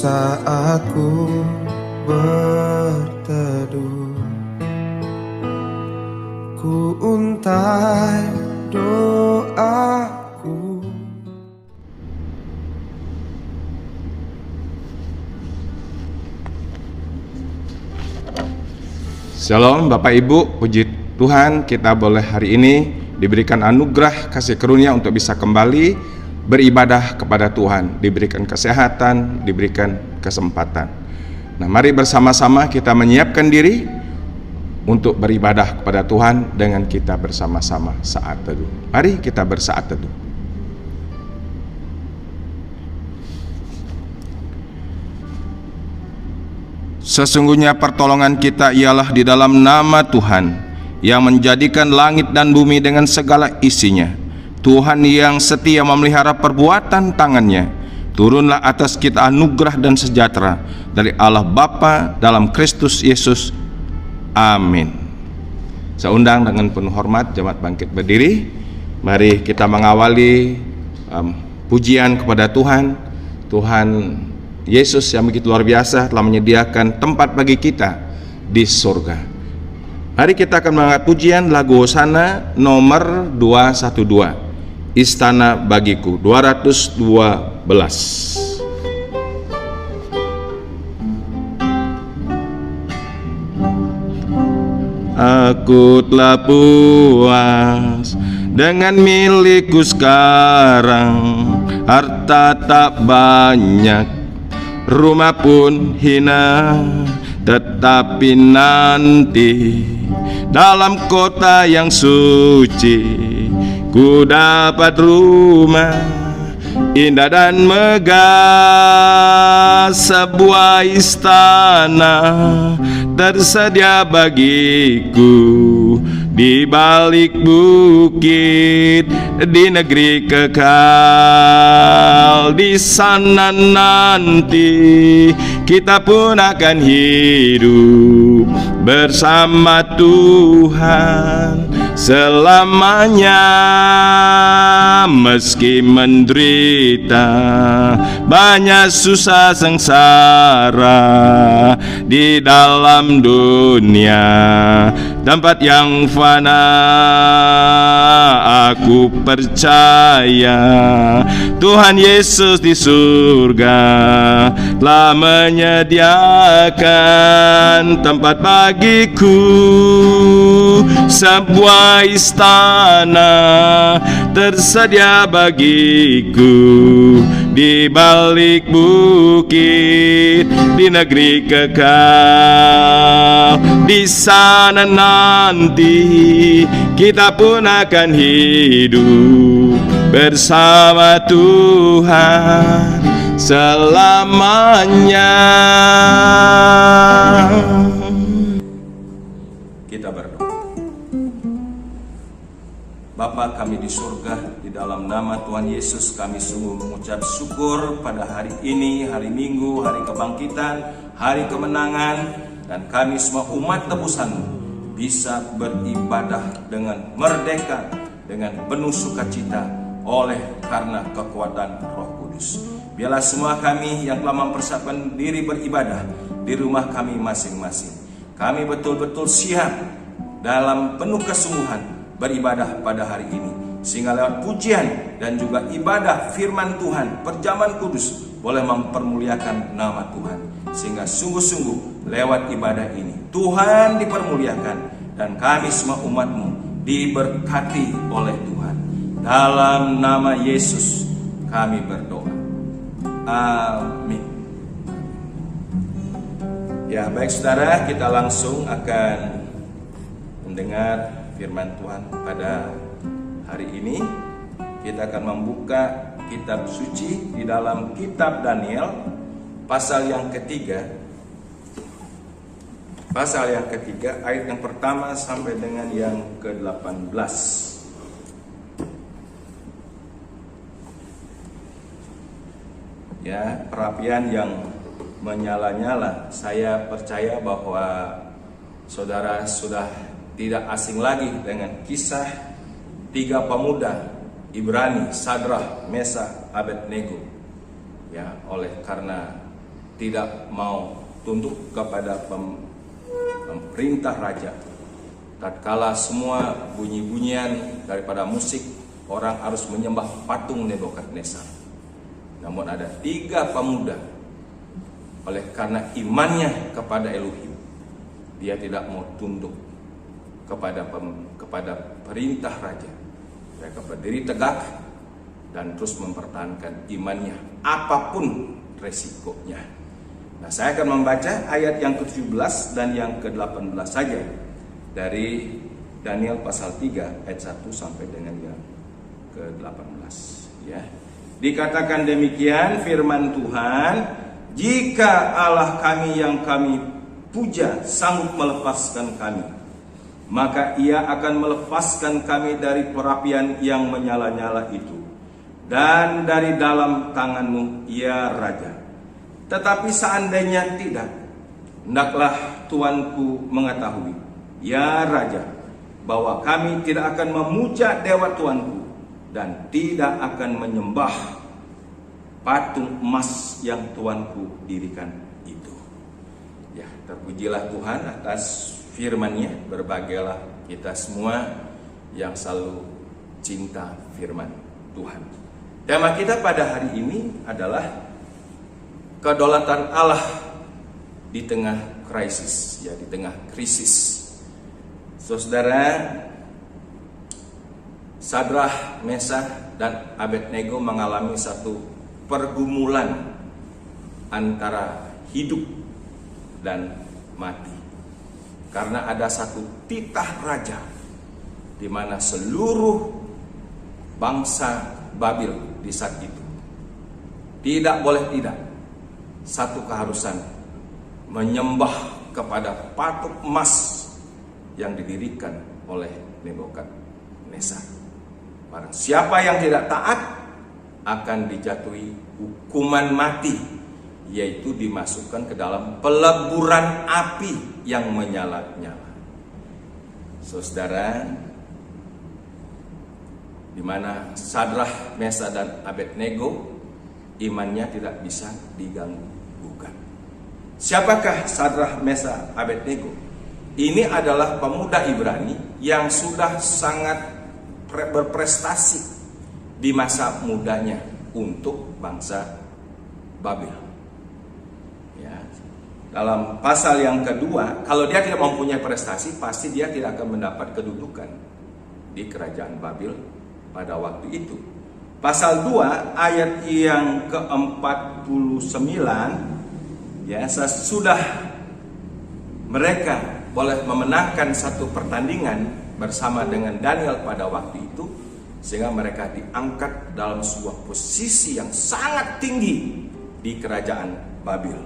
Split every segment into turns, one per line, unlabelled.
saat ku berteduh, ku untai doaku.
Shalom Bapak Ibu, puji Tuhan kita boleh hari ini diberikan anugerah kasih karunia untuk bisa kembali beribadah kepada Tuhan, diberikan kesehatan, diberikan kesempatan. Nah, mari bersama-sama kita menyiapkan diri untuk beribadah kepada Tuhan dengan kita bersama-sama saat teduh. Mari kita bersaat teduh. Sesungguhnya pertolongan kita ialah di dalam nama Tuhan yang menjadikan langit dan bumi dengan segala isinya. Tuhan yang setia memelihara perbuatan tangannya. Turunlah atas kita anugerah dan sejahtera dari Allah Bapa dalam Kristus Yesus. Amin. Saya undang dengan penuh hormat jemaat bangkit berdiri. Mari kita mengawali pujian kepada Tuhan. Tuhan Yesus yang begitu luar biasa telah menyediakan tempat bagi kita di surga. Mari kita akan mengangkat pujian lagu Hosana nomor 212, Istana Bagiku, 212. Aku telah puas dengan milikku sekarang, harta tak banyak, rumah pun hina, tetapi nanti dalam kota yang suci ku dapat rumah indah dan megah, sebuah istana tersedia bagiku di balik bukit, di negeri kekal. Di sana nanti kita pun akan hidup bersama Tuhan selamanya. Meski menderita banyak susah sengsara di dalam dunia, tempat yang fana, aku percaya Tuhan Yesus di surga telah menyediakan tempat bagiku, sebuah istana tersedia bagiku di balik bukit, di negeri kekal. Di sana nanti kita pun akan hidup bersama Tuhan selamanya. Kita berdoa. Bapa kami di surga, di dalam nama Tuhan Yesus kami sungguh mengucap syukur pada hari ini, hari Minggu, hari kebangkitan, hari kemenangan, dan kami semua umat tebusan bisa beribadah dengan merdeka, dengan penuh sukacita oleh karena kekuatan Roh Kudus. Biarlah semua kami yang telah mempersiapkan diri beribadah di rumah kami masing-masing, kami betul-betul siap dalam penuh kesungguhan beribadah pada hari ini, sehingga lewat pujian dan juga ibadah firman Tuhan, perjamuan kudus boleh mempermuliakan nama Tuhan, sehingga sungguh-sungguh lewat ibadah ini Tuhan dipermuliakan dan kami semua umat-Mu diberkati oleh Tuhan. Dalam nama Yesus kami berdoa. Amin. Ya, baik saudara, kita langsung akan mendengar firman Tuhan pada hari ini. Kita akan membuka kitab suci di dalam kitab Daniel pasal yang ketiga. Pasal yang ketiga, ayat yang pertama sampai dengan yang ke-18. Ya, perapian yang menyala-nyala. Saya percaya bahwa saudara sudah tidak asing lagi dengan kisah tiga pemuda Ibrani, Sadrah, Mesakh, Abednego. Ya, oleh karena tidak mau tunduk kepada pemerintah raja. Tatkala semua bunyi-bunyian daripada musik, orang harus menyembah patung Nebukadnezar. Namun ada 3 pemuda, oleh karena imannya kepada Elohim, dia tidak mau tunduk kepada perintah raja. Mereka berdiri tegak dan terus mempertahankan imannya apapun resikonya. Nah, saya akan membaca ayat yang ke-17 dan yang ke-18 saja dari Daniel pasal 3 ayat 1 sampai dengan yang ke-18 ya. Dikatakan demikian firman Tuhan, jika Allah kami yang kami puja sanggup melepaskan kami, maka Ia akan melepaskan kami dari perapian yang menyala-nyala itu dan dari dalam tangan-Mu, ya Raja. Tetapi seandainya tidak, hendaklah Tuanku mengetahui, ya Raja, bahwa kami tidak akan memuja dewa Tuanku dan tidak akan menyembah patung emas yang Tuanku dirikan itu. Ya, terpujilah Tuhan atas firman-Nya. Berbahagialah kita semua yang selalu cinta firman Tuhan. Tema kita pada hari ini adalah kedaulatan Allah di tengah krisis, ya, di tengah krisis. Saudara, Sadrah, Mesakh, dan Abednego mengalami satu pergumulan antara hidup dan mati. Karena ada satu titah raja di mana seluruh bangsa Babil di saat itu tidak boleh tidak satu keharusan menyembah kepada patung emas yang didirikan oleh Nebukadnezar. Barang siapa yang tidak taat akan dijatuhi hukuman mati, yaitu dimasukkan ke dalam peleburan api yang menyala-nyala. Saudara, di mana Sadrah, Mesakh, dan Abednego imannya tidak bisa diganggu gugat. Siapakah Sadrah, Mesakh, Abednego? Ini adalah pemuda Ibrani yang sudah sangat berprestasi di masa mudanya untuk bangsa Babil. Ya. Dalam pasal yang kedua, kalau dia tidak mempunyai prestasi, pasti dia tidak akan mendapat kedudukan di kerajaan Babil pada waktu itu. Pasal 2 ayat yang ke-49, ya, sesudah mereka boleh memenangkan satu pertandingan bersama dengan Daniel pada waktu itu, sehingga mereka diangkat dalam sebuah posisi yang sangat tinggi di kerajaan Babil.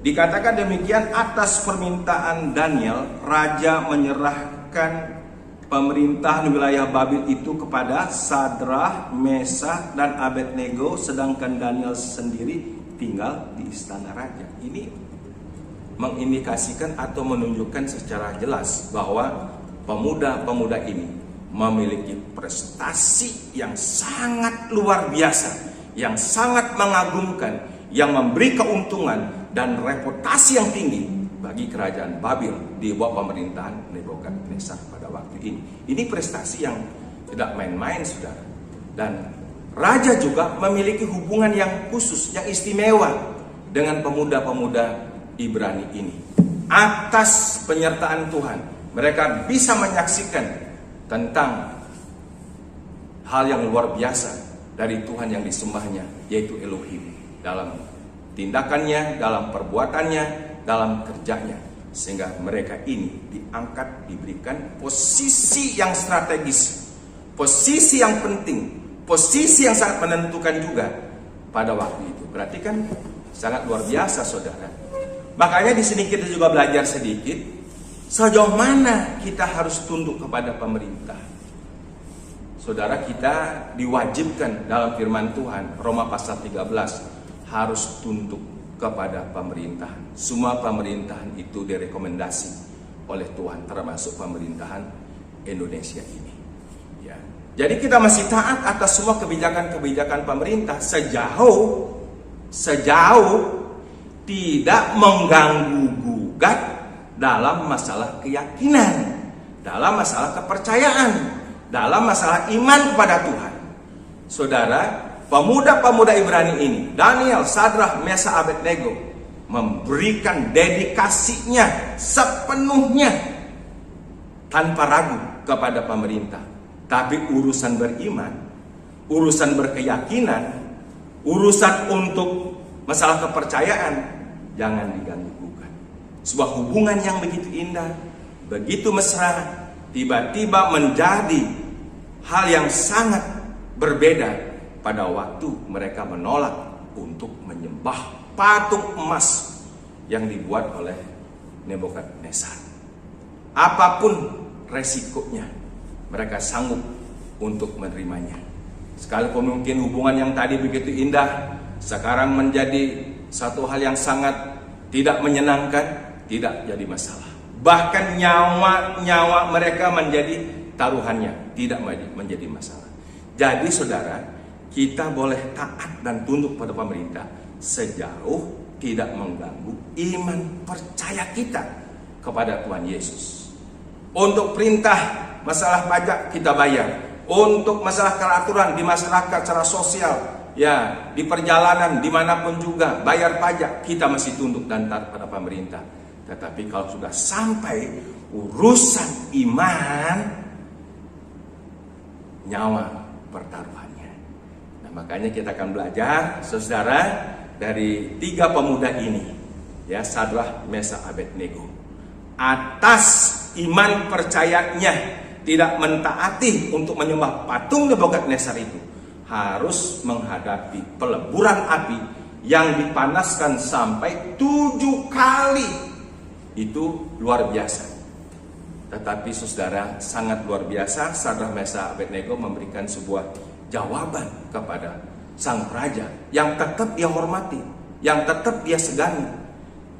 Dikatakan demikian, atas permintaan Daniel, raja menyerahkan pemerintahan wilayah Babil itu kepada Sadrah, Mesakh, dan Abednego, sedangkan Daniel sendiri tinggal di istana raja. Ini mengindikasikan atau menunjukkan secara jelas bahwa pemuda-pemuda ini memiliki prestasi yang sangat luar biasa, yang sangat mengagumkan, yang memberi keuntungan dan reputasi yang tinggi bagi kerajaan Babil di bawah pemerintahan Nebukadnezar pada waktu ini. Ini prestasi yang tidak main-main, saudara. Dan raja juga memiliki hubungan yang khusus, yang istimewa dengan pemuda-pemuda Ibrani ini. Atas penyertaan Tuhan, mereka bisa menyaksikan tentang hal yang luar biasa dari Tuhan yang disembahnya, yaitu Elohim, dalam tindakannya, dalam perbuatannya, dalam kerjanya, sehingga mereka ini diangkat, diberikan posisi yang strategis, posisi yang penting, posisi yang sangat menentukan juga pada waktu itu. Berarti kan sangat luar biasa, saudara. Makanya di sini kita juga belajar sedikit sejauh mana kita harus tunduk kepada pemerintah. Saudara, kita diwajibkan dalam firman Tuhan Roma pasal 13 harus tunduk kepada pemerintahan. Semua pemerintahan itu direkomendasi oleh Tuhan, termasuk pemerintahan Indonesia ini. Ya. Jadi kita masih taat atas semua kebijakan-kebijakan pemerintah sejauh tidak mengganggu-gugat dalam masalah keyakinan, dalam masalah kepercayaan, dalam masalah iman kepada Tuhan. Saudara, pemuda-pemuda Ibrani ini, Daniel, Sadrah, Mesah, Abednego, memberikan dedikasinya sepenuhnya tanpa ragu kepada pemerintah. Tapi urusan beriman, urusan berkeyakinan, urusan untuk masalah kepercayaan, jangan diganggu-gugat. Sebuah hubungan yang begitu indah, begitu mesra, tiba-tiba menjadi hal yang sangat berbeda pada waktu mereka menolak untuk menyembah patung emas yang dibuat oleh Nebukadnezar. Apapun resikonya, mereka sanggup untuk menerimanya. Sekalipun mungkin hubungan yang tadi begitu indah, sekarang menjadi satu hal yang sangat tidak menyenangkan, tidak jadi masalah. Bahkan nyawa mereka menjadi taruhannya, tidak menjadi masalah. Jadi saudara, kita boleh taat dan tunduk pada pemerintah sejauh tidak mengganggu iman percaya kita kepada Tuhan Yesus. Untuk perintah masalah pajak kita bayar, untuk masalah peraturan di masyarakat secara sosial, ya di perjalanan dimanapun juga bayar pajak, kita masih tunduk dan taat pada pemerintah. Tetapi kalau sudah sampai urusan iman, nyawa pertaruhannya. Nah, makanya kita akan belajar, saudara, dari 3 pemuda ini, ya, Sadrah, Mesah, Abednego. Atas iman percayanya, tidak mentaati untuk menyembah patung Nebukadnezar itu, harus menghadapi peleburan api yang dipanaskan sampai 7 kali. Itu luar biasa. Tetapi saudara, sangat luar biasa, Sadrah, Mesah, Abednego memberikan sebuah jawaban kepada sang raja yang tetap dia hormati, yang tetap dia segani.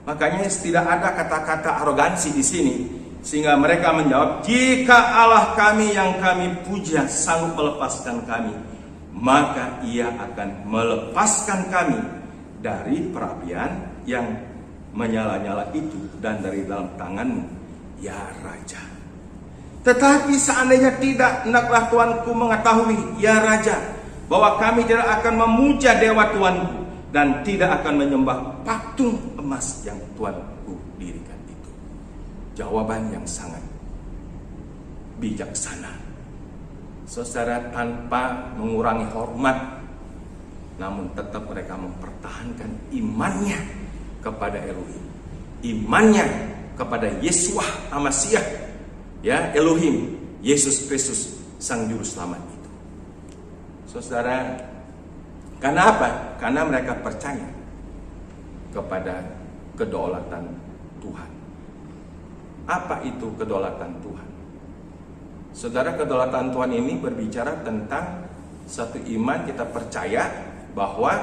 Makanya tidak ada kata-kata arogansi di sini, sehingga mereka menjawab, jika Allah kami yang kami puja sanggup melepaskan kami, maka ia akan melepaskan kami dari perapian yang menyala-nyala itu dan dari dalam tanganmu, ya Raja. Tetapi seandainya tidak, hendaklah Tuanku mengetahui, ya Raja, bahwa kami tidak akan memuja dewa Tuanku dan tidak akan menyembah patung emas yang Tuanku dirikan itu. Jawaban yang sangat bijaksana. Saudara, tanpa mengurangi hormat, namun tetap mereka mempertahankan imannya kepada Elohim, imannya kepada Yeshua Amasiah, ya, Elohim, Yesus Kristus, Sang Juru Selamat itu. Saudara, karena apa? Karena mereka percaya kepada kedaulatan Tuhan. Apa itu kedaulatan Tuhan? Saudara, kedaulatan Tuhan ini berbicara tentang satu iman, kita percaya bahwa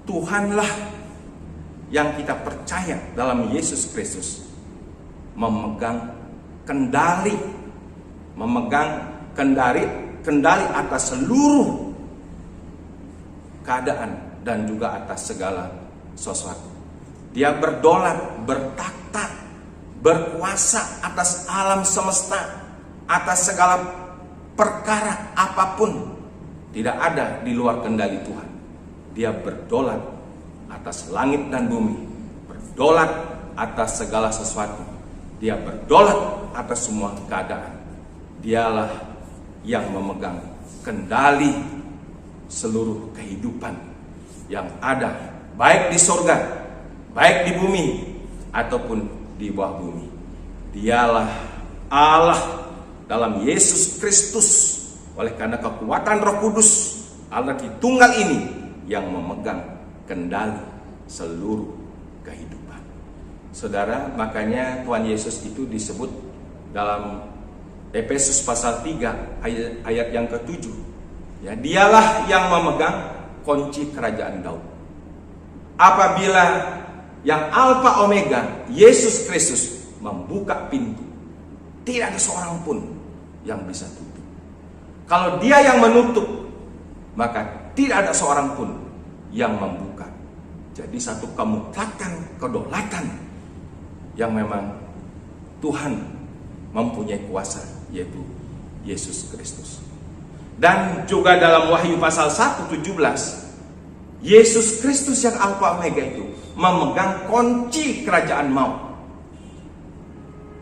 Tuhanlah yang kita percaya dalam Yesus Kristus memegang kendali atas seluruh keadaan dan juga atas segala sesuatu. Dia berdaulat, bertakhta, berkuasa atas alam semesta, atas segala perkara apapun. Tidak ada di luar kendali Tuhan. Dia berdaulat atas langit dan bumi, berdaulat atas segala sesuatu. Dia berdaulat atas semua keadaan. Dialah yang memegang kendali seluruh kehidupan yang ada, baik di surga, baik di bumi, ataupun di bawah bumi. Dialah Allah dalam Yesus Kristus. Oleh karena kekuatan Roh Kudus, Allah Tritunggal ini yang memegang kendali seluruh kehidupan. Saudara, makanya Tuhan Yesus itu disebut dalam Efesus pasal 3 ayat yang ke-7. Ya, dialah yang memegang kunci kerajaan Daud. Apabila yang Alfa Omega, Yesus Kristus, membuka pintu, tidak ada seorang pun yang bisa tutup. Kalau dia yang menutup, maka tidak ada seorang pun yang membuka. jadi satu kemutlatan, kedaulatan yang memang Tuhan mempunyai kuasa, yaitu Yesus Kristus. Dan juga dalam Wahyu pasal 1:17, Yesus Kristus yang Alfa Omega itu memegang kunci kerajaan maut.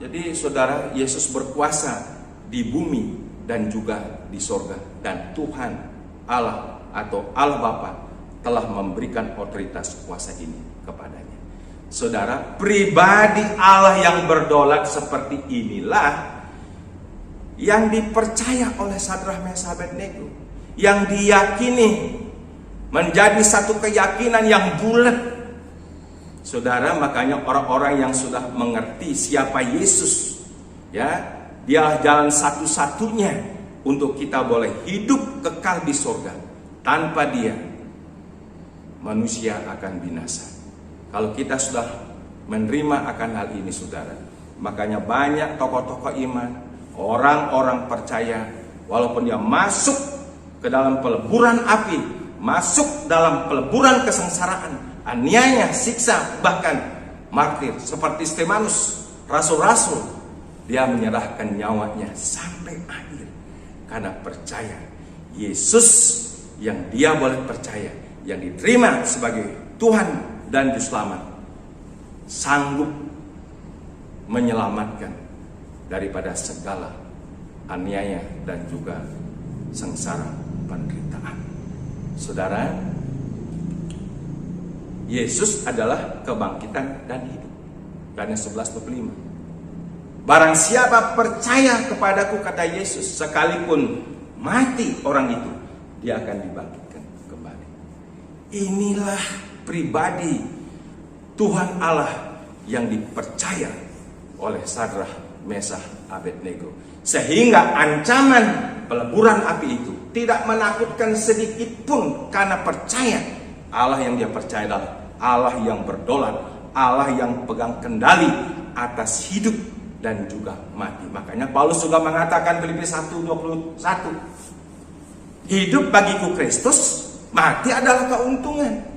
Jadi saudara, Yesus berkuasa di bumi dan juga di sorga. Dan Tuhan Allah atau Allah Bapa telah memberikan otoritas kuasa ini kepadanya. Saudara, pribadi Allah yang berdaulat seperti inilah yang dipercaya oleh Sadrah, Mesah, Abednego, yang diyakini menjadi satu keyakinan yang bulat. Saudara, makanya orang-orang yang sudah mengerti siapa Yesus, ya, dialah jalan satu-satunya untuk kita boleh hidup kekal di surga. Tanpa Dia, manusia akan binasa. Kalau kita sudah menerima akan hal ini, saudara, makanya banyak tokoh-tokoh iman, orang-orang percaya, walaupun dia masuk ke dalam peleburan api, masuk dalam peleburan kesengsaraan, aniaya, siksa, bahkan martir seperti Stefanus, rasul-rasul, dia menyerahkan nyawanya sampai akhir karena percaya Yesus yang dia boleh percaya, yang diterima sebagai Tuhan dan Juru Selamat, sanggup menyelamatkan daripada segala aniaya dan juga sengsara penderitaan. Saudara, Yesus adalah kebangkitan dan hidup. Yohanes 11:25. Barang siapa percaya kepadaku, kata Yesus, sekalipun mati orang itu, dia akan dibangkitkan kembali. Inilah pribadi Tuhan Allah yang dipercaya oleh Sadrah, Mesah, Abednego, sehingga ancaman peleburan api itu tidak menakutkan sedikit pun, karena percaya Allah yang dia percaya adalah Allah yang berdaulat, Allah yang pegang kendali atas hidup dan juga mati. Makanya Paulus juga mengatakan Filipi 1:21, hidup bagiku Kristus, mati adalah keuntungan.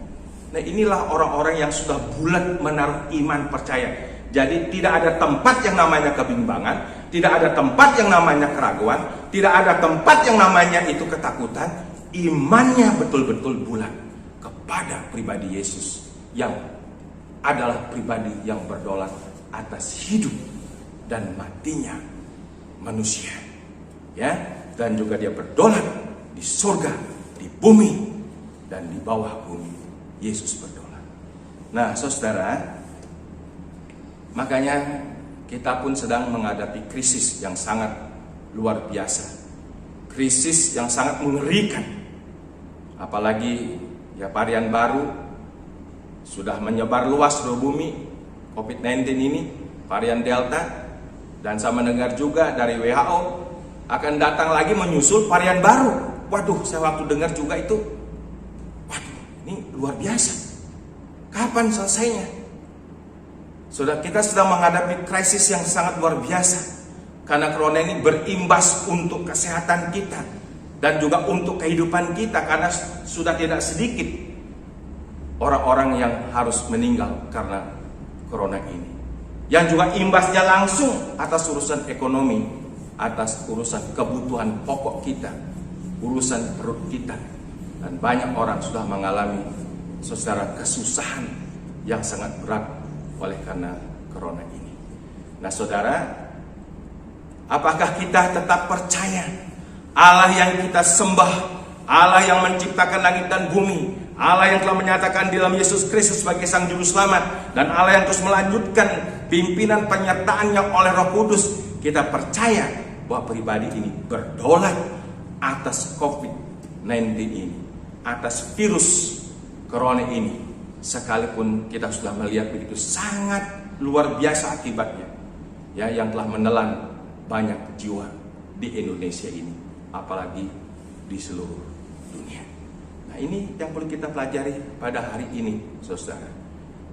Nah, inilah orang-orang yang sudah bulat menaruh iman percaya. Jadi tidak ada tempat yang namanya kebimbangan, tidak ada tempat yang namanya keraguan, tidak ada tempat yang namanya itu ketakutan. Imannya betul-betul bulat kepada pribadi Yesus yang adalah pribadi yang berdaulat atas hidup dan matinya manusia, ya, dan juga dia berdaulat di surga, di bumi, dan di bawah bumi. Yesus berdaulat. Nah, saudara, makanya kita pun sedang menghadapi krisis yang sangat luar biasa, krisis yang sangat mengerikan. Apalagi ya varian baru sudah menyebar luas di bumi, COVID-19 ini, varian Delta. Dan saya mendengar juga dari WHO akan datang lagi menyusul varian baru. Waduh, saya waktu dengar juga itu, waduh, ini luar biasa. Kapan selesainya? Saudara, kita sedang menghadapi krisis yang sangat luar biasa, karena corona ini berimbas untuk kesehatan kita dan juga untuk kehidupan kita, karena sudah tidak sedikit orang-orang yang harus meninggal karena corona ini, yang juga imbasnya langsung atas urusan ekonomi, atas urusan kebutuhan pokok kita, urusan perut kita. Dan banyak orang sudah mengalami secara kesusahan yang sangat berat oleh karena corona ini. Nah, saudara, apakah kita tetap percaya Allah yang kita sembah, Allah yang menciptakan langit dan bumi, Allah yang telah menyatakan di dalam Yesus Kristus sebagai Sang Juru Selamat, dan Allah yang terus melanjutkan pimpinan penyertaannya oleh Roh Kudus, kita percaya bahwa pribadi ini berdaulat atas COVID-19 ini, atas virus corona ini, sekalipun kita sudah melihat begitu sangat luar biasa akibatnya, ya, yang telah menelan banyak jiwa di Indonesia ini, apalagi di seluruh dunia. Nah, ini yang perlu kita pelajari pada hari ini, saudara,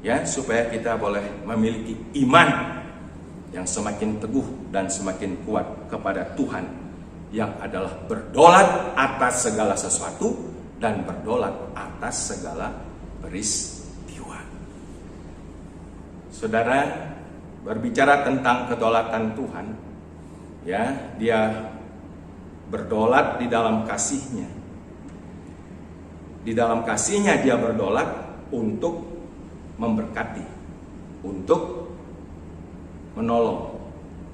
ya, supaya kita boleh memiliki iman yang semakin teguh dan semakin kuat kepada Tuhan yang adalah berdaulat atas segala sesuatu dan berdaulat atas segala peristiwa. Saudara, berbicara tentang kedaulatan Tuhan, ya, Dia berdaulat di dalam kasih-Nya. Di dalam kasih-Nya Dia berdaulat untuk memberkati, untuk menolong,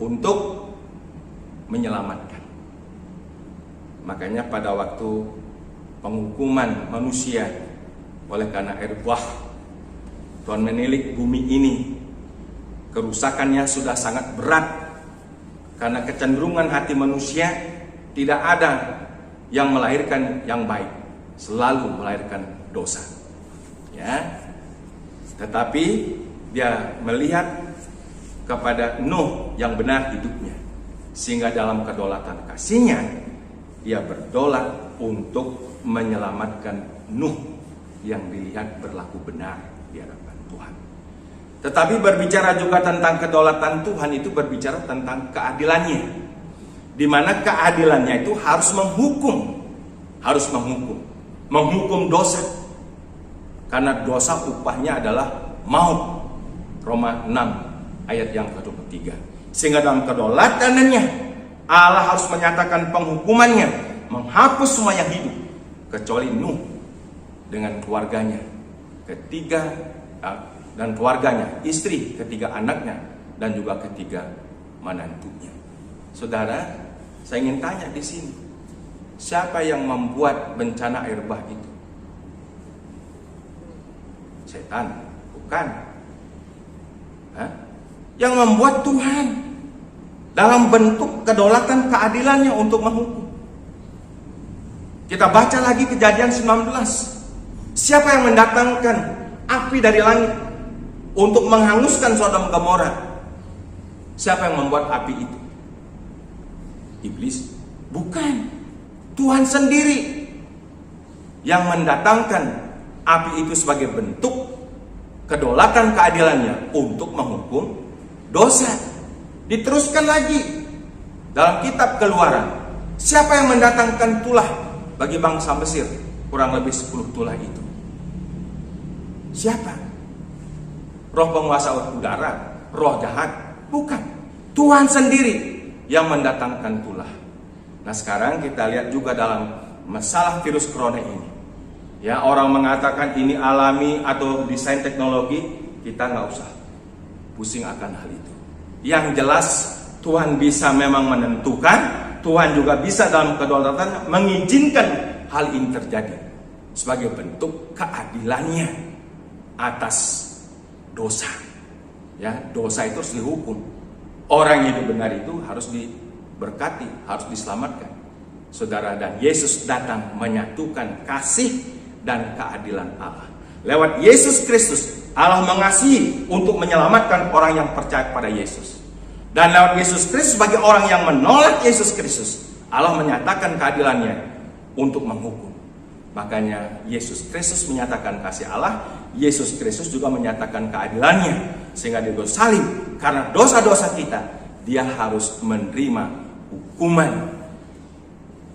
untuk menyelamatkan. Makanya pada waktu penghukuman manusia oleh karena air bah, Tuhan menilik bumi ini, kerusakannya sudah sangat berat karena kecenderungan hati manusia tidak ada yang melahirkan yang baik, selalu melahirkan dosa. Ya, tetapi Dia melihat kepada Nuh yang benar hidupnya, sehingga dalam kedaulatan kasih-Nya Dia berdaulat untuk menyelamatkan Nuh yang dilihat berlaku benar di hadapan Tuhan. Tetapi berbicara juga tentang kedaulatan Tuhan itu berbicara tentang keadilannya, di mana keadilannya itu harus menghukum dosa, karena dosa upahnya adalah maut. Roma 6 ayat yang ke-23. Sehingga dalam kedaulatannya Allah harus menyatakan penghukumannya, menghapus semua yang hidup kecuali Nuh dengan keluarganya, dan keluarganya, istri, ketiga anaknya, dan juga ketiga menantunya. Saudara, saya ingin tanya di sini, siapa yang membuat bencana air bah itu? Setan? Bukan. Yang membuat Tuhan dalam bentuk kedaulatan keadilannya untuk menghukum. Kita baca lagi Kejadian 19. Siapa yang mendatangkan api dari langit untuk menghanguskan Sodom Gomora? Siapa yang membuat api itu? Iblis? Bukan. Tuhan sendiri yang mendatangkan api itu sebagai bentuk kedaulatan keadilannya untuk menghukum dosa. Diteruskan lagi dalam kitab Keluaran. Siapa yang mendatangkan tulah bagi bangsa Mesir? Kurang lebih 10 tulah itu. Siapa? Roh penguasa udara, roh jahat? Bukan. Tuhan sendiri yang mendatangkan tulah. Nah, sekarang kita lihat juga dalam masalah virus corona ini. Ya, orang mengatakan ini alami atau desain teknologi, kita nggak usah pusing akan hal itu. Yang jelas Tuhan bisa memang menentukan, Tuhan juga bisa dalam kedaulatannya mengizinkan hal ini terjadi sebagai bentuk keadilannya atas dosa. Ya, dosa itu harus dihukum. Orang yang hidup benar itu harus diberkati, harus diselamatkan. Saudara, dan Yesus datang menyatukan kasih dan keadilan Allah. Lewat Yesus Kristus, Allah mengasihi untuk menyelamatkan orang yang percaya kepada Yesus. Dan lewat Yesus Kristus, bagi orang yang menolak Yesus Kristus, Allah menyatakan keadilannya untuk menghukum. Makanya Yesus Kristus menyatakan kasih Allah, Yesus Kristus juga menyatakan keadilannya. Sehingga di salib, karena dosa-dosa kita, Dia harus menerima hukuman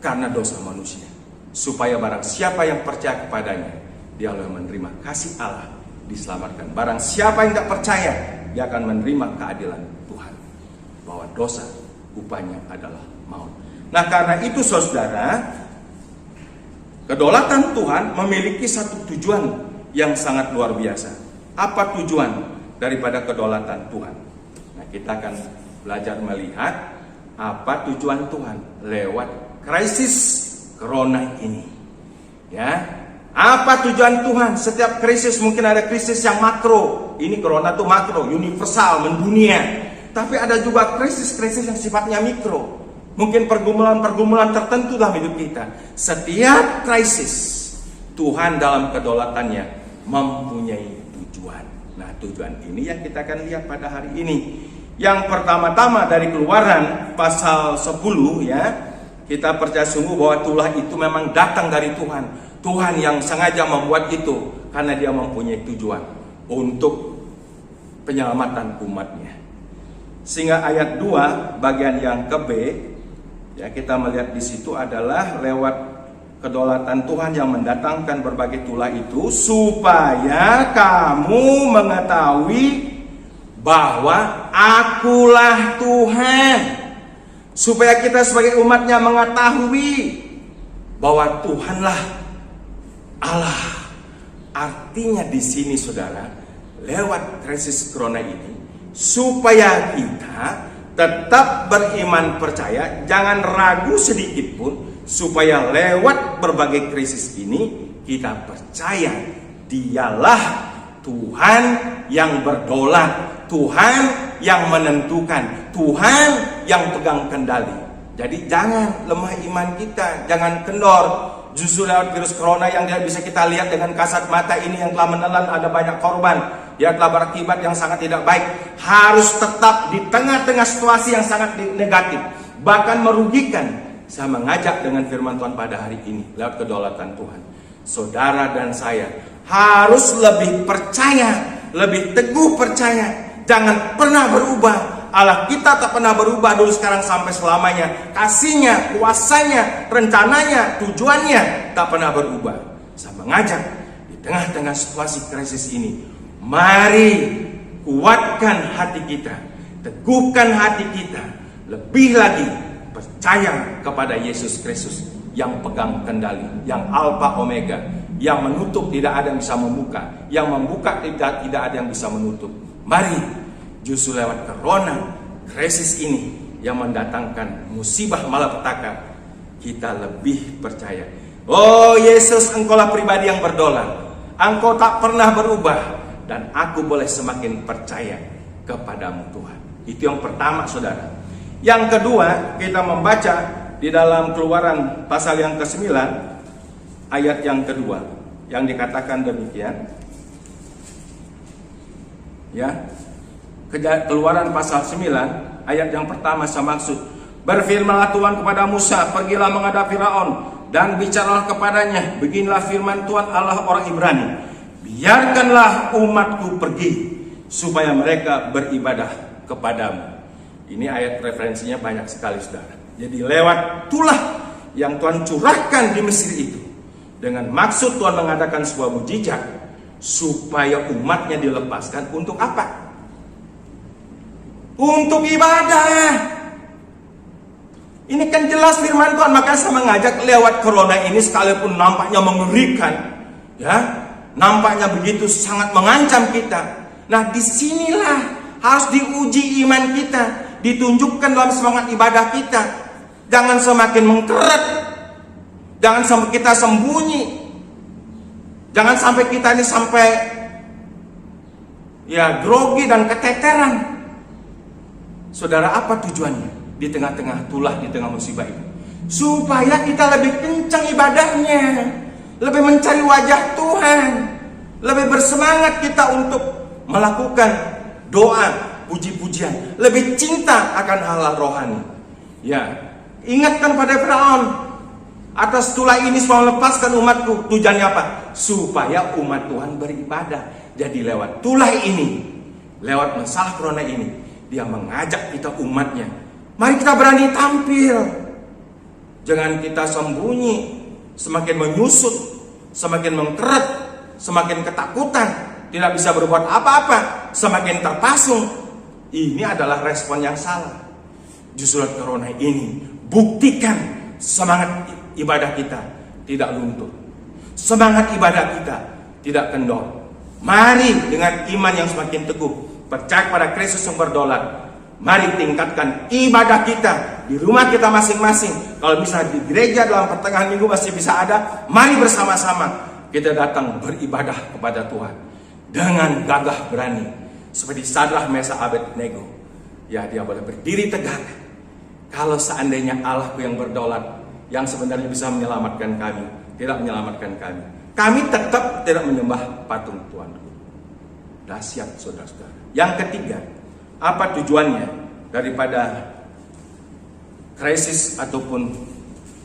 karena dosa manusia, supaya barang siapa yang percaya kepadanya, dia akan menerima kasih Allah, diselamatkan. Barang siapa yang tidak percaya, dia akan menerima keadilan Tuhan, bahwa dosa upahnya adalah maut. Nah, karena itu saudara, kedaulatan Tuhan memiliki satu tujuan yang sangat luar biasa. Apa tujuan daripada kedaulatan Tuhan? Nah, kita akan belajar melihat apa tujuan Tuhan lewat krisis corona ini. Ya, apa tujuan Tuhan? Setiap krisis, mungkin ada krisis yang makro. Ini corona tuh makro, universal, mendunia. Tapi ada juga krisis-krisis yang sifatnya mikro. Mungkin pergumulan-pergumulan tertentu dalam hidup kita. Setiap krisis, Tuhan dalam kedaulatannya mempunyai tujuan. Nah, tujuan ini yang kita akan lihat pada hari ini. Yang pertama-tama dari Keluaran pasal 10, ya, kita percaya sungguh bahwa tulah itu memang datang dari Tuhan. Tuhan yang sengaja membuat itu karena Dia mempunyai tujuan untuk penyelamatan umatnya. Sehingga ayat 2 bagian yang ke B, ya, kita melihat di situ adalah lewat kedaulatan Tuhan yang mendatangkan berbagai tulah itu supaya kamu mengetahui bahwa akulah Tuhan. Supaya kita sebagai umatnya mengetahui bahwa Tuhanlah Allah. Artinya di sini saudara, lewat krisis corona ini, supaya kita tetap beriman percaya, jangan ragu sedikit pun, supaya lewat berbagai krisis ini kita percaya Dialah Tuhan yang berdaulat, Tuhan yang menentukan, Tuhan yang pegang kendali. Jadi jangan lemah iman kita, jangan kendor. Justru lewat virus corona yang tidak bisa kita lihat dengan kasat mata ini yang telah menelan ada banyak korban, yang telah berakibat yang sangat tidak baik, harus tetap di tengah-tengah situasi yang sangat negatif, bahkan merugikan. Saya mengajak dengan firman Tuhan pada hari ini lewat kedaulatan Tuhan, saudara dan saya harus lebih percaya, lebih teguh percaya, jangan pernah berubah. Allah kita tak pernah berubah dulu, sekarang, sampai selamanya. Kasihnya, kuasanya, rencananya, tujuannya tak pernah berubah. Saya mengajak di tengah-tengah situasi krisis ini, mari kuatkan hati kita, teguhkan hati kita, lebih lagi percaya kepada Yesus Kristus yang pegang kendali, yang Alfa Omega, yang menutup tidak ada yang bisa membuka, yang membuka tidak ada yang bisa menutup. Mari justru lewat corona, krisis ini yang mendatangkan musibah malapetaka, kita lebih percaya. Oh Yesus, Engkaulah pribadi yang berdaulat, Engkau tak pernah berubah, dan aku boleh semakin percaya kepadamu Tuhan. Itu yang pertama saudara. Yang kedua, kita membaca di dalam Keluaran pasal yang ke-9 ayat yang kedua, yang dikatakan demikian. Ya, Keluaran pasal 9 ayat yang pertama saya maksud. Berfirmanlah Tuhan kepada Musa, pergilah menghadap Firaun dan bicaralah kepadanya, beginilah firman Tuhan Allah orang Ibrani, biarkanlah umatku pergi supaya mereka beribadah kepadamu. Ini ayat referensinya banyak sekali saudara. Jadi lewat itulah yang Tuhan curahkan di Mesir itu, dengan maksud Tuhan mengadakan sebuah mujizat supaya umatnya dilepaskan. Untuk apa? Untuk ibadah. Ini kan jelas firman Tuhan. Maka saya mengajak lewat corona ini, sekalipun nampaknya mengerikan, ya, nampaknya begitu sangat mengancam kita. Nah, disinilah harus diuji iman kita, ditunjukkan dalam semangat ibadah kita. Jangan semakin mengkeret, jangan sampai kita sembunyi, jangan sampai kita ini sampai ya grogi dan keteteran. Saudara, apa tujuannya di tengah-tengah tulah, di tengah musibah itu? Supaya kita lebih kencang ibadahnya, lebih mencari wajah Tuhan, lebih bersemangat kita untuk melakukan doa, puji-pujian, lebih cinta akan hal rohani. Ya, ingatkan pada Firaun, atas tulah ini semua lepaskan umatku. Tujuannya apa? Supaya umat Tuhan beribadah. Jadi lewat tulah ini, lewat masalah corona ini, Dia mengajak kita umatnya, mari kita berani tampil. Jangan kita sembunyi, semakin menyusut, semakin mengkeret, semakin ketakutan, tidak bisa berbuat apa-apa, semakin terpasung. Ini adalah respon yang salah. Justru corona ini buktikan semangat ibadah kita tidak luntur, semangat ibadah kita tidak kendor. Mari dengan iman yang semakin teguh, percaya pada Kristus yang berdaulat, mari tingkatkan ibadah kita di rumah kita masing-masing. Kalau bisa di gereja dalam pertengahan minggu masih bisa ada, mari bersama-sama kita datang beribadah kepada Tuhan dengan gagah berani, seperti Sadrah, Mesakh, Abednego. Ya, dia boleh berdiri tegak. Kalau seandainya Allahku yang berdaulat, yang sebenarnya bisa menyelamatkan kami, tidak menyelamatkan kami, kami tetap tidak menyembah patung Tuhanku. Dahsyat saudara-saudara. Yang ketiga, apa tujuannya daripada krisis ataupun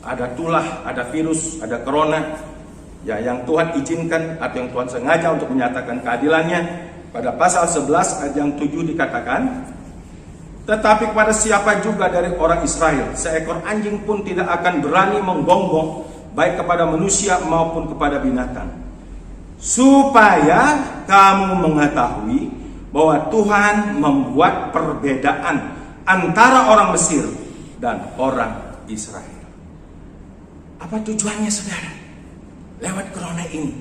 ada tulah, ada virus, ada corona, ya, yang Tuhan izinkan atau yang Tuhan sengaja untuk menyatakan keadilannya? Pada pasal 11 ayat yang 7 dikatakan, tetapi kepada siapa juga dari orang Israel, seekor anjing pun tidak akan berani menggonggong, baik kepada manusia maupun kepada binatang, supaya kamu mengetahui bahwa Tuhan membuat perbedaan antara orang Mesir dan orang Israel. Apa tujuannya, saudara? Lewat corona ini,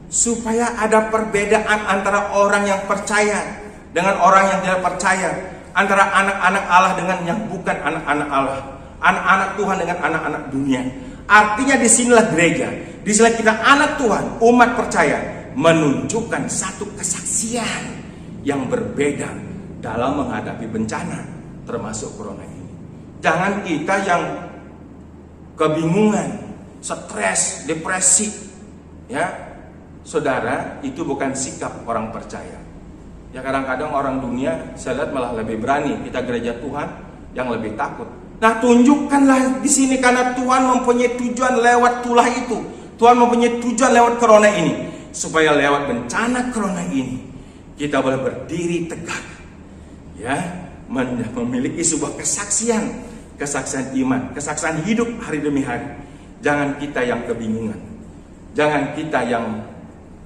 supaya ada perbedaan antara orang yang percaya dengan orang yang tidak percaya, antara anak-anak Allah dengan yang bukan anak-anak Allah, anak-anak Tuhan dengan anak-anak dunia. Artinya disinilah gereja, disinilah kita anak Tuhan, umat percaya, menunjukkan satu kesaksian yang berbeda dalam menghadapi bencana, termasuk corona ini. Jangan kita yang kebingungan, stres, depresi, ya saudara, itu bukan sikap orang percaya. Ya kadang-kadang orang dunia saya lihat malah lebih berani, kita gereja Tuhan yang lebih takut. Nah, tunjukkanlah di sini, karena Tuhan mempunyai tujuan lewat tulah itu. Tuhan mempunyai tujuan lewat corona ini, supaya lewat bencana corona ini kita boleh berdiri tegak, ya, memiliki sebuah kesaksian iman, kesaksian hidup hari demi hari. Jangan kita yang kebingungan, jangan kita yang,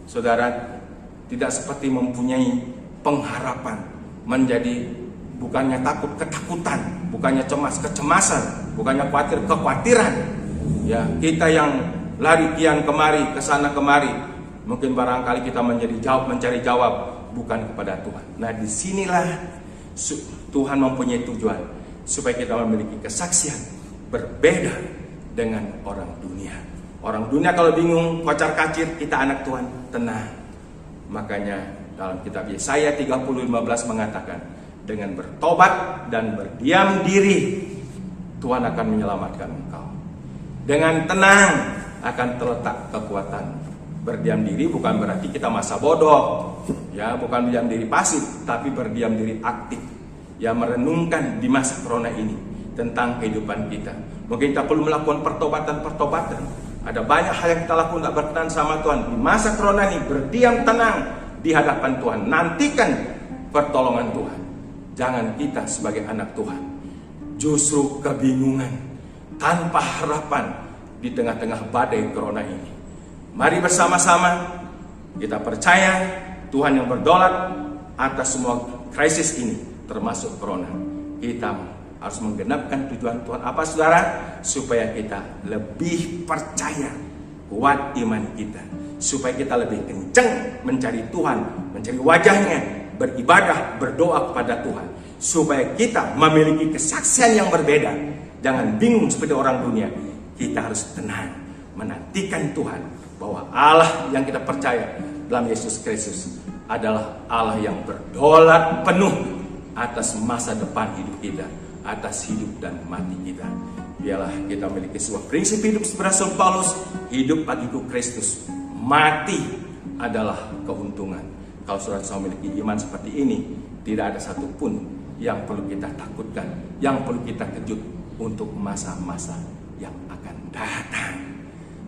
saudara, tidak seperti mempunyai pengharapan, menjadi bukannya takut ketakutan, bukannya cemas kecemasan, bukannya khawatir kekhawatiran. Ya, kita yang lari kian kemari, kesana kemari, mungkin barangkali kita mencari jawab bukan kepada Tuhan. Nah, disinilah Tuhan mempunyai tujuan supaya kita memiliki kesaksian berbeda dengan orang dunia. Orang dunia kalau bingung, kocar kacir, kita anak Tuhan tenang. Makanya dalam kitab Yesaya 30:15 mengatakan, dengan bertobat dan berdiam diri, Tuhan akan menyelamatkan engkau. Dengan tenang akan terletak kekuatan. Berdiam diri bukan berarti kita masa bodoh, ya, bukan berdiam diri pasif, tapi berdiam diri aktif, ya, merenungkan di masa corona ini tentang kehidupan kita. Mungkin kita perlu melakukan pertobatan. Ada banyak hal yang kita lakukan tidak berkenan sama Tuhan. Di masa corona ini berdiam tenang di hadapan Tuhan, nantikan pertolongan Tuhan. Jangan kita sebagai anak Tuhan justru kebingungan, tanpa harapan di tengah-tengah badai corona ini. Mari bersama-sama kita percaya Tuhan yang berdaulat atas semua krisis ini, termasuk corona. Kita harus menggenapkan tujuan Tuhan. Apa, saudara? Supaya kita lebih percaya, kuat iman kita, supaya kita lebih kencang mencari Tuhan, mencari wajahnya, beribadah, berdoa kepada Tuhan, supaya kita memiliki kesaksian yang berbeda. Jangan bingung seperti orang dunia. Kita harus tenang menantikan Tuhan, bahwa Allah yang kita percaya dalam Yesus Kristus adalah Allah yang berdaulat penuh atas masa depan hidup kita, atas hidup dan mati kita. Biarlah kita memiliki sebuah prinsip hidup seperti Paulus, hidup bagiku Kristus, mati adalah keuntungan. Kalau saudara memiliki iman seperti ini, tidak ada satupun yang perlu kita takutkan, yang perlu kita kejut untuk masa-masa yang akan datang.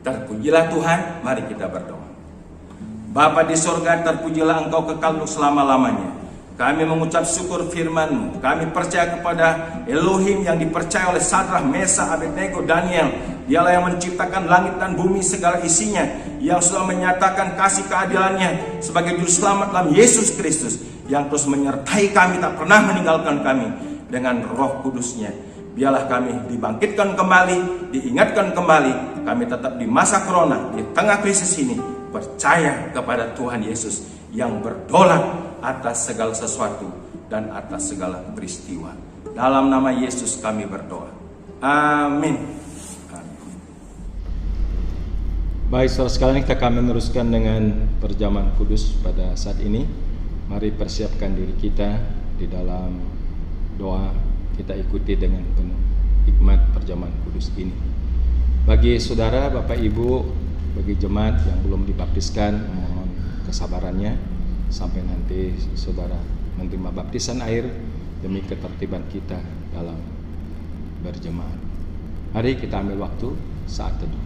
Terpujilah Tuhan, mari kita berdoa. Bapa di sorga, terpujilah Engkau kekal untuk selama-lamanya. Kami mengucap syukur firman-Mu. Kami percaya kepada Elohim yang dipercaya oleh Sadrah, Mesah, Abednego, Daniel. Dialah yang menciptakan langit dan bumi segala isinya, yang sudah menyatakan kasih keadilannya sebagai juru selamat dalam Yesus Kristus, yang terus menyertai kami, tak pernah meninggalkan kami dengan Roh Kudus-Nya. Biarlah kami dibangkitkan kembali, diingatkan kembali, kami tetap di masa corona, di tengah krisis ini, percaya kepada Tuhan Yesus yang berdaulat atas segala sesuatu dan atas segala peristiwa. Dalam nama Yesus kami berdoa. Amin.
Baik, saudara sekalian, kita akan meneruskan dengan perjamuan kudus pada saat ini. Mari persiapkan diri kita di dalam doa. Kita ikuti dengan penuh hikmat perjamuan kudus ini. Bagi saudara, Bapak Ibu, bagi jemaat yang belum dibaptiskan, mohon kesabarannya sampai nanti saudara menerima baptisan air demi ketertiban kita dalam berjemaat. Mari kita ambil waktu saat teduh.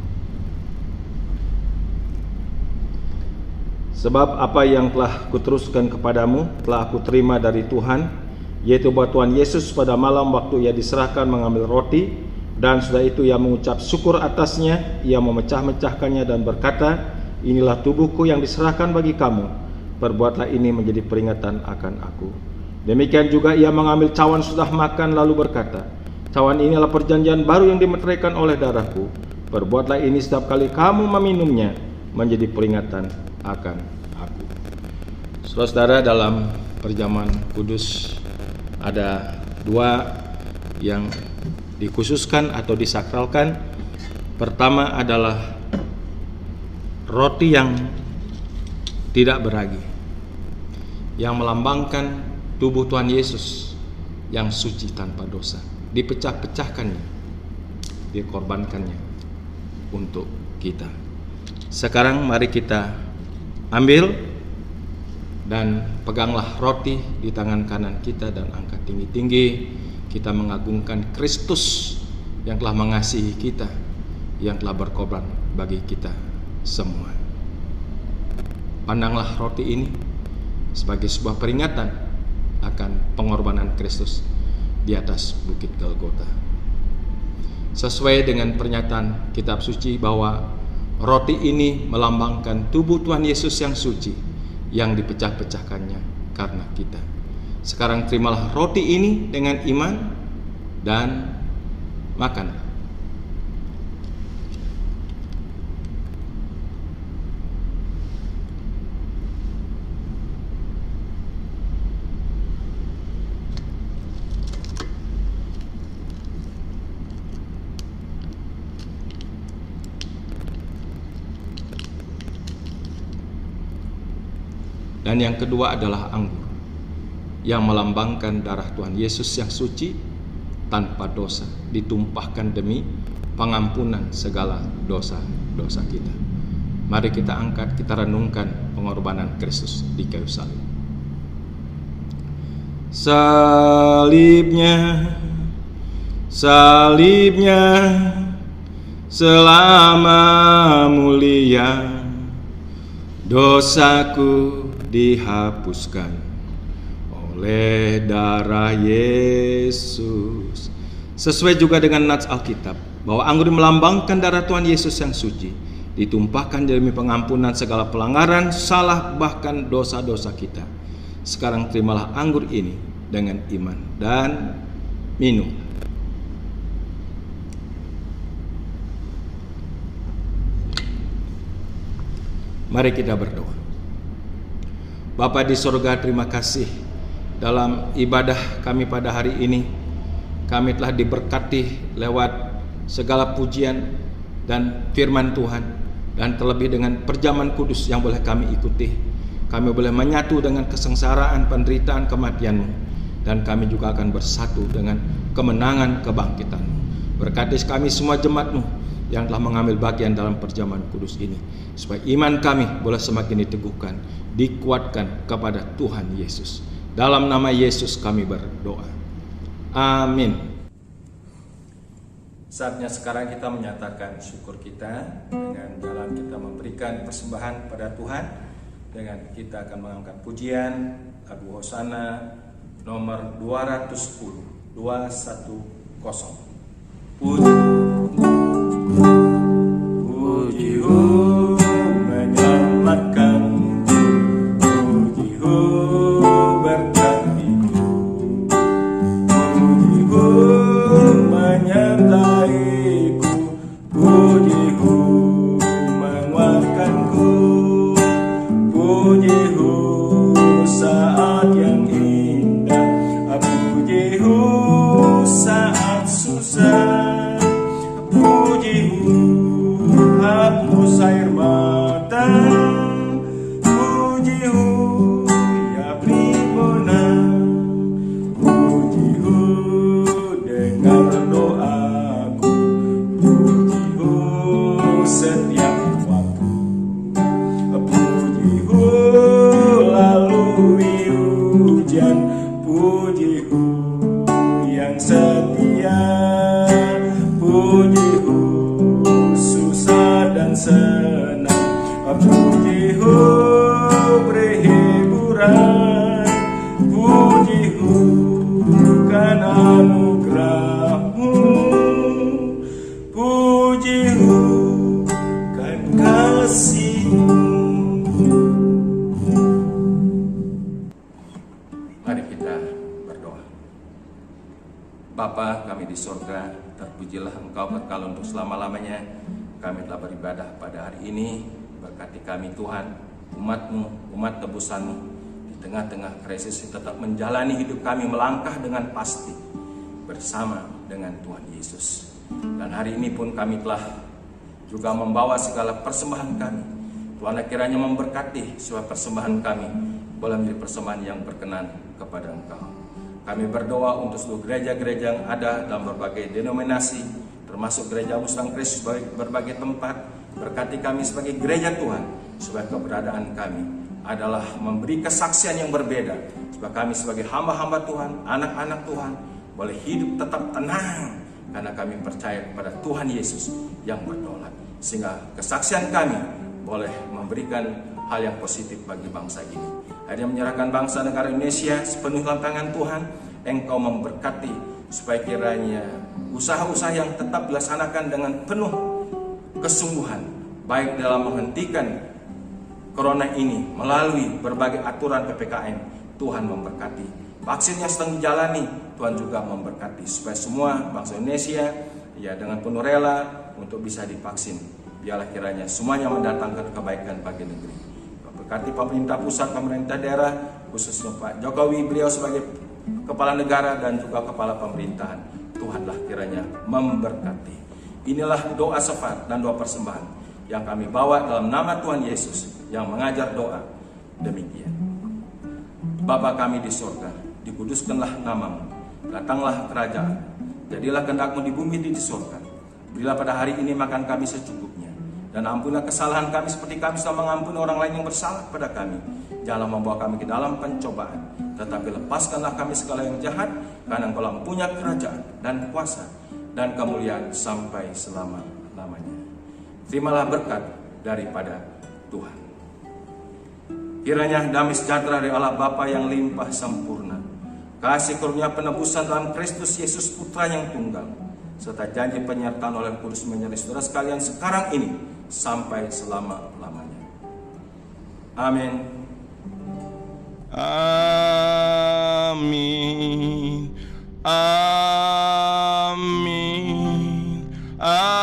Sebab apa yang telah kuteruskan kepadamu telah aku terima dari Tuhan, yaitu bahwa Tuhan Yesus pada malam waktu ia diserahkan mengambil roti, dan sudah itu ia mengucap syukur atasnya, ia memecah-mecahkannya dan berkata, inilah tubuhku yang diserahkan bagi kamu, perbuatlah ini menjadi peringatan akan aku. Demikian juga ia mengambil cawan sudah makan lalu berkata, cawan ini adalah perjanjian baru yang dimeteraikan oleh darahku. Perbuatlah ini setiap kali kamu meminumnya menjadi peringatan akan aku. Saudara-saudara, dalam perjamuan kudus ada dua yang dikhususkan atau disakralkan. Pertama adalah roti yang tidak beragi, yang melambangkan tubuh Tuhan Yesus yang suci tanpa dosa, dipecah-pecahkannya, dikorbankannya untuk kita. Sekarang mari kita ambil dan peganglah roti di tangan kanan kita dan angkat tinggi-tinggi. Kita mengagungkan Kristus yang telah mengasihi kita, yang telah berkorban bagi kita semua. Pandanglah roti ini sebagai sebuah peringatan akan pengorbanan Kristus di atas bukit Golgota. Sesuai dengan pernyataan kitab suci bahwa roti ini melambangkan tubuh Tuhan Yesus yang suci, yang dipecah-pecahkannya karena kita. Sekarang terimalah roti ini dengan iman dan makan. Dan yang kedua adalah anggur, yang melambangkan darah Tuhan Yesus yang suci tanpa dosa, ditumpahkan demi pengampunan segala dosa-dosa kita. Mari kita angkat, kita renungkan pengorbanan Kristus di kayu salib. Salibnya, salibnya, selama mulia, dosaku dihapuskan oleh darah Yesus. Sesuai juga dengan nats Alkitab bahwa anggur melambangkan darah Tuhan Yesus yang suci, ditumpahkan demi pengampunan segala pelanggaran, salah, bahkan dosa-dosa kita. Sekarang terimalah anggur ini dengan iman dan minum. Mari kita berdoa. Bapa di sorga, terima kasih dalam ibadah kami pada hari ini. Kami telah diberkati lewat segala pujian dan firman Tuhan, dan terlebih dengan perjamuan kudus yang boleh kami ikuti. Kami boleh menyatu dengan kesengsaraan, penderitaan, kematian-Mu, dan kami juga akan bersatu dengan kemenangan kebangkitan-Mu. Berkati kami semua jemaat-Mu yang telah mengambil bagian dalam perjamuan kudus ini, supaya iman kami boleh semakin diteguhkan, dikuatkan kepada Tuhan Yesus. Dalam nama Yesus kami berdoa. Amin. Saatnya sekarang kita menyatakan syukur kita dengan jalan kita memberikan persembahan pada Tuhan. Dengan kita akan mengangkat pujian lagu Hosana nomor 210, 210. Puji-Hu menyelamatkan, Puji-Hu berkatiku, Puji-Hu menyertaiku, Puji-Hu menguatkanku, Puji-Hu saat yang indah, Puji-Hu saat susah, Puji-Hu hapus air mata, Puji-Hu ya primona, Puji-Hu dengar doaku, Puji-Hu setiap waktu, Puji-Hu lalui ujian, Puji-Hu yang setia, Puji-Hu susah dan senang, Puji-Hu beri hiburan, Puji-Hu kan anugerah-Mu, Puji-Hu kan kasih-Mu.
Bapa kami di sorga, terpujilah Engkau berkala untuk selama-lamanya. Kami telah beribadah pada hari ini. Berkati kami Tuhan, umat-Mu, umat tebusan-Mu. Di tengah-tengah krisis tetap menjalani hidup kami melangkah dengan pasti bersama dengan Tuhan Yesus. Dan hari ini pun kami telah juga membawa segala persembahan kami. Tuhan kiranya memberkati supaya persembahan kami boleh menjadi persembahan yang berkenan kepada Engkau. Kami berdoa untuk seluruh gereja-gereja yang ada dalam berbagai denominasi, termasuk gereja Muslim Kristus berbagai tempat. Berkati kami sebagai gereja Tuhan, supaya keberadaan kami adalah memberi kesaksian yang berbeda, supaya kami sebagai hamba-hamba Tuhan, anak-anak Tuhan, boleh hidup tetap tenang, karena kami percaya kepada Tuhan Yesus yang berdaulat, sehingga kesaksian kami boleh memberikan hal yang positif bagi bangsa ini. Hari ini menyerahkan bangsa negara Indonesia sepenuh tangan Tuhan. Engkau memberkati supaya kiranya usaha-usaha yang tetap dilaksanakan dengan penuh kesungguhan, baik dalam menghentikan corona ini melalui berbagai aturan PPKM, Tuhan memberkati. Vaksin yang sedang dijalani, Tuhan juga memberkati supaya semua bangsa Indonesia ya dengan penuh rela untuk bisa divaksin. Biarlah kiranya semuanya mendatangkan kebaikan bagi negeri. Berkati pemerintah pusat, pemerintah daerah, khususnya Pak Jokowi, beliau sebagai kepala negara dan juga kepala pemerintahan. Tuhanlah kiranya memberkati. Inilah doa syafaat dan doa persembahan yang kami bawa dalam nama Tuhan Yesus yang mengajar doa demikian. Bapa kami di surga, dikuduskanlah namamu, datanglah kerajaan, jadilah kehendak-Mu di bumi di surga. Berilah pada hari ini makan kami secukupnya, dan ampunilah kesalahan kami seperti kami telah mengampuni orang lain yang bersalah pada kami. Janganlah membawa kami ke dalam pencobaan, tetapi lepaskanlah kami segala yang jahat, karena Engkau punya kerajaan dan kuasa dan kemuliaan sampai selama-lamanya. Terimalah berkat daripada Tuhan. Kiranya damai sejahtera dari Allah Bapa yang limpah sempurna, kasih karunia penebusan dalam Kristus Yesus Putra yang tunggal, serta janji penyertaan oleh Kudus menyertai saudara sekalian sekarang ini sampai selama-lamanya. Amin.
Amin. Amin. Amin.